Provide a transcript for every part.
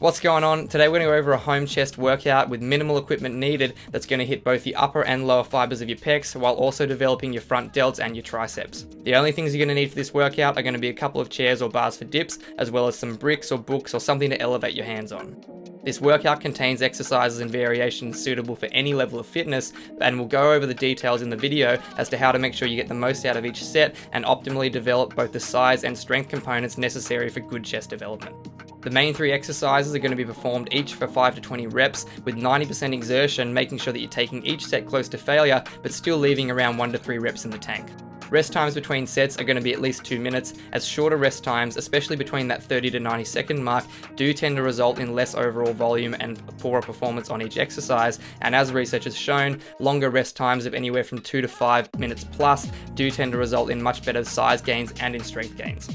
What's going on? Today we're going to go over a home chest workout with minimal equipment needed that's going to hit both the upper and lower fibers of your pecs while also developing your front delts and your triceps. The only things you're going to need for this workout are going to be a couple of chairs or bars for dips, as well as some bricks or books or something to elevate your hands on. This workout contains exercises and variations suitable for any level of fitness, and we'll go over the details in the video as to how to make sure you get the most out of each set and optimally develop both the size and strength components necessary for good chest development. The main 3 exercises are going to be performed each for 5 to 20 reps with 90% exertion, making sure that you're taking each set close to failure but still leaving around 1 to 3 reps in the tank. Rest times between sets are going to be at least 2 minutes, as shorter rest times, especially between that 30 to 90 second mark, do tend to result in less overall volume and poorer performance on each exercise, and as research has shown, longer rest times of anywhere from 2 to 5 minutes plus do tend to result in much better size gains and in strength gains.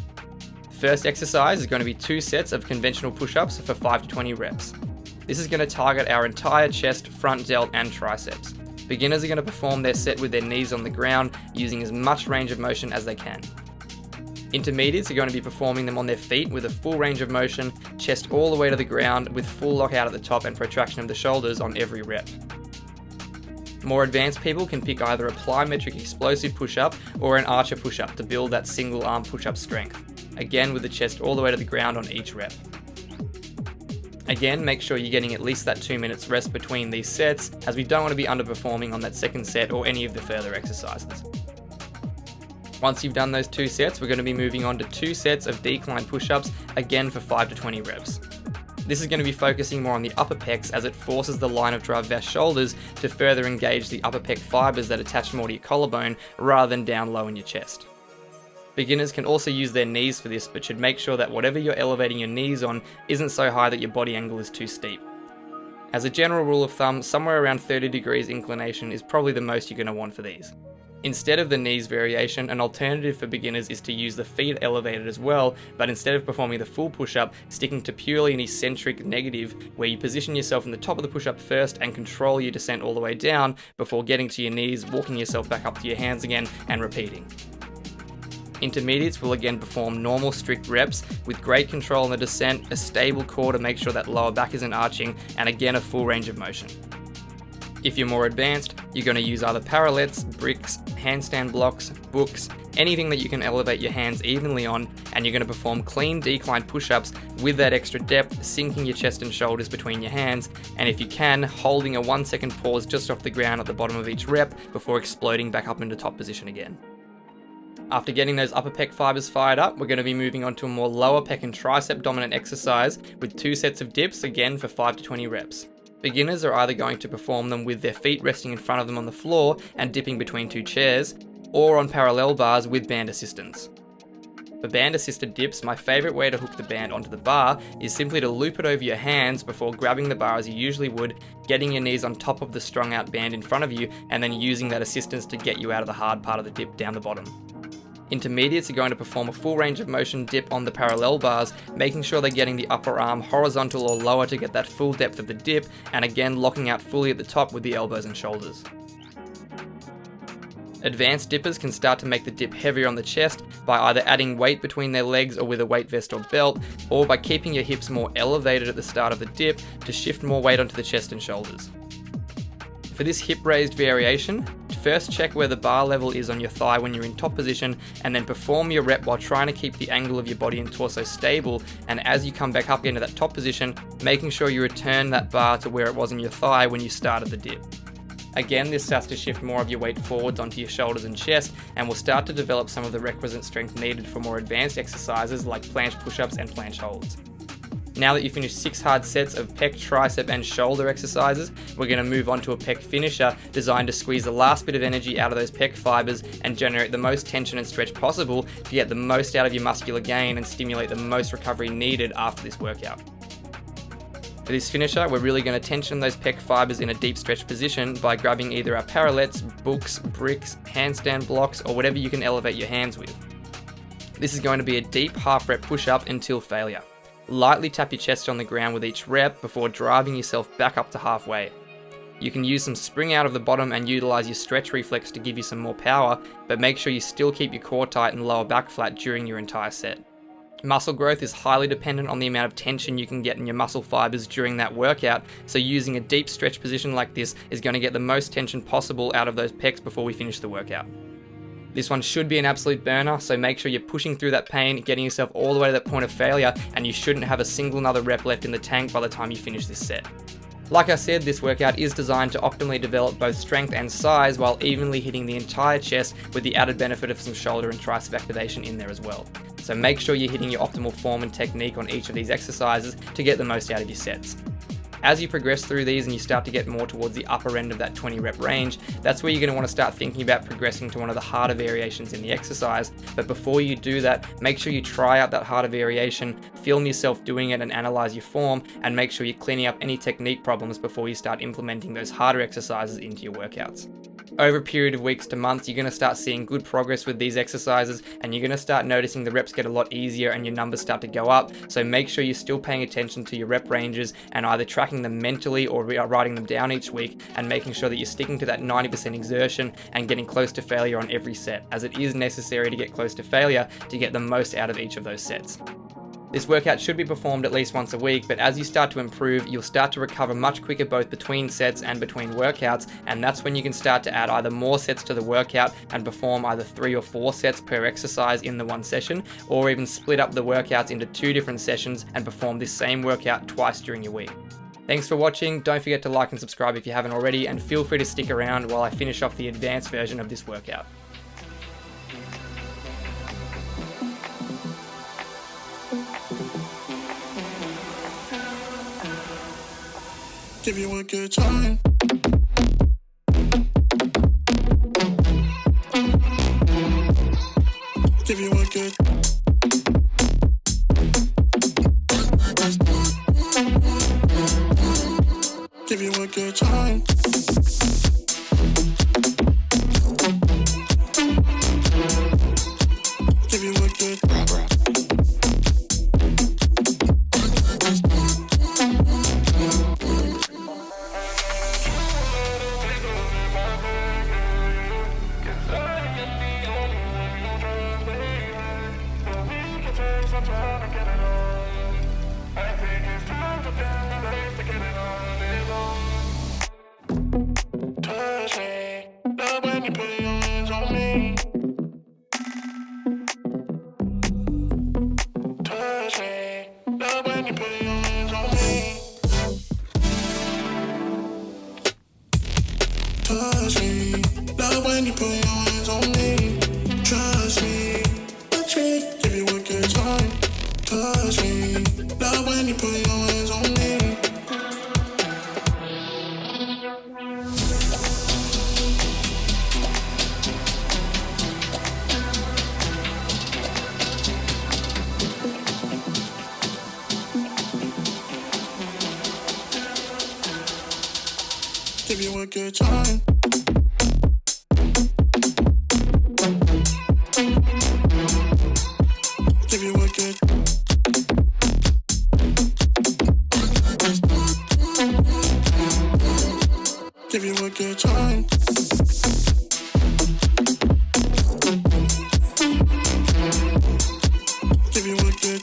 First exercise is going to be 2 sets of conventional push-ups for 5 to 20 reps. This is going to target our entire chest, front delt and triceps. Beginners are going to perform their set with their knees on the ground using as much range of motion as they can. Intermediates are going to be performing them on their feet with a full range of motion, chest all the way to the ground with full lockout at the top and protraction of the shoulders on every rep. More advanced people can pick either a plyometric explosive push-up or an archer push-up to build that single arm push-up strength. Again with the chest all the way to the ground on each rep. Again, make sure you're getting at least that 2 minutes rest between these sets, as we don't want to be underperforming on that second set or any of the further exercises. Once you've done those 2 sets, we're going to be moving on to 2 sets of decline push-ups, again for 5 to 20 reps. This is going to be focusing more on the upper pecs as it forces the line of drive of our shoulders to further engage the upper pec fibers that attach more to your collarbone rather than down low in your chest. Beginners can also use their knees for this, but should make sure that whatever you're elevating your knees on isn't so high that your body angle is too steep. As a general rule of thumb, somewhere around 30 degrees inclination is probably the most you're going to want for these. Instead of the knees variation, an alternative for beginners is to use the feet elevated as well, but instead of performing the full push-up, sticking to purely an eccentric negative, where you position yourself in the top of the push-up first and control your descent all the way down before getting to your knees, walking yourself back up to your hands again, and repeating. Intermediates will again perform normal strict reps with great control on the descent, a stable core to make sure that lower back isn't arching, and again a full range of motion. If you're more advanced, you're going to use either parallettes, bricks, handstand blocks, books, anything that you can elevate your hands evenly on, and you're going to perform clean decline push-ups with that extra depth, sinking your chest and shoulders between your hands, and if you can, holding a 1-second pause just off the ground at the bottom of each rep before exploding back up into top position again. After getting those upper pec fibers fired up, we're going to be moving on to a more lower pec and tricep dominant exercise with 2 sets of dips, again for 5 to 20 reps. Beginners are either going to perform them with their feet resting in front of them on the floor and dipping between 2 chairs, or on parallel bars with band assistance. For band assisted dips, my favourite way to hook the band onto the bar is simply to loop it over your hands before grabbing the bar as you usually would, getting your knees on top of the strung out band in front of you, and then using that assistance to get you out of the hard part of the dip down the bottom. Intermediates are going to perform a full range of motion dip on the parallel bars, making sure they're getting the upper arm horizontal or lower to get that full depth of the dip, and again locking out fully at the top with the elbows and shoulders. Advanced dippers can start to make the dip heavier on the chest by either adding weight between their legs or with a weight vest or belt, or by keeping your hips more elevated at the start of the dip to shift more weight onto the chest and shoulders. For this hip raised variation, first check where the bar level is on your thigh when you're in top position, and then perform your rep while trying to keep the angle of your body and torso stable, and as you come back up into that top position, making sure you return that bar to where it was in your thigh when you started the dip. Again, this starts to shift more of your weight forwards onto your shoulders and chest, and will start to develop some of the requisite strength needed for more advanced exercises like planche push-ups and planche holds. Now that you've finished 6 hard sets of pec, tricep and shoulder exercises, we're going to move on to a pec finisher designed to squeeze the last bit of energy out of those pec fibers and generate the most tension and stretch possible to get the most out of your muscular gain and stimulate the most recovery needed after this workout. For this finisher, we're really going to tension those pec fibers in a deep stretch position by grabbing either our parallettes, books, bricks, handstand blocks, or whatever you can elevate your hands with. This is going to be a deep half rep push-up until failure. Lightly tap your chest on the ground with each rep before driving yourself back up to halfway. You can use some spring out of the bottom and utilize your stretch reflex to give you some more power, but make sure you still keep your core tight and lower back flat during your entire set. Muscle growth is highly dependent on the amount of tension you can get in your muscle fibers during that workout, so using a deep stretch position like this is going to get the most tension possible out of those pecs before we finish the workout. This one should be an absolute burner, so make sure you're pushing through that pain, getting yourself all the way to that point of failure, and you shouldn't have a single another rep left in the tank by the time you finish this set. Like I said, this workout is designed to optimally develop both strength and size while evenly hitting the entire chest, with the added benefit of some shoulder and tricep activation in there as well. So make sure you're hitting your optimal form and technique on each of these exercises to get the most out of your sets. As you progress through these and you start to get more towards the upper end of that 20 rep range, that's where you're going to want to start thinking about progressing to one of the harder variations in the exercise. But before you do that, make sure you try out that harder variation, film yourself doing it and analyze your form, and make sure you're cleaning up any technique problems before you start implementing those harder exercises into your workouts. Over a period of weeks to months, you're going to start seeing good progress with these exercises, and you're going to start noticing the reps get a lot easier and your numbers start to go up. So make sure you're still paying attention to your rep ranges and either tracking them mentally or writing them down each week, and making sure that you're sticking to that 90% exertion and getting close to failure on every set, as it is necessary to get close to failure to get the most out of each of those sets. This workout should be performed at least once a week, but as you start to improve, you'll start to recover much quicker both between sets and between workouts, and that's when you can start to add either more sets to the workout and perform either 3 or 4 sets per exercise in the one session, or even split up the workouts into 2 different sessions and perform this same workout twice during your week. Thanks for watching. Don't forget to like and subscribe if you haven't already, and feel free to stick around while I finish off the advanced version of this workout. Give you a good time. Give you a good. Give you a good time. Give you a good. Touch me, love when you put your hands on me. Touch me, love when you put your hands on me. Touch me, love when you put your hands on me. Trust me, give you a good time. Touch me, love when you put your hands on me. Give you a good time. Give you a good. Give you a good time. Give you a good.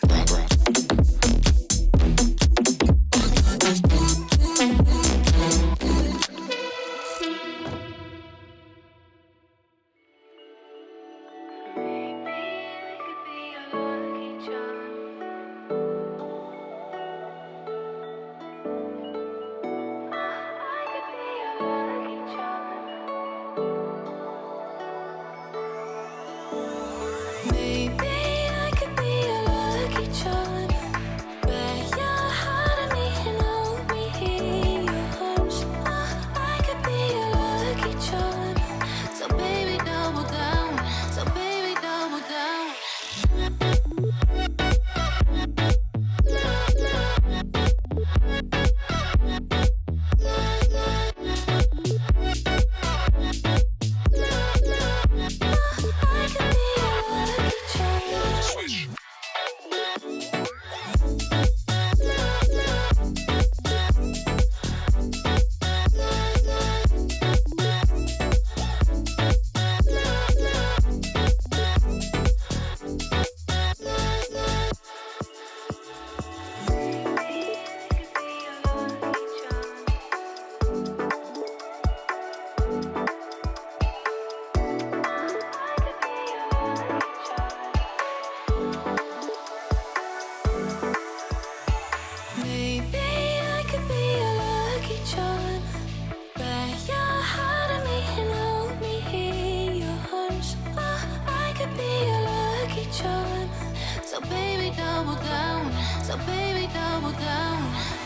double down. So baby, double down.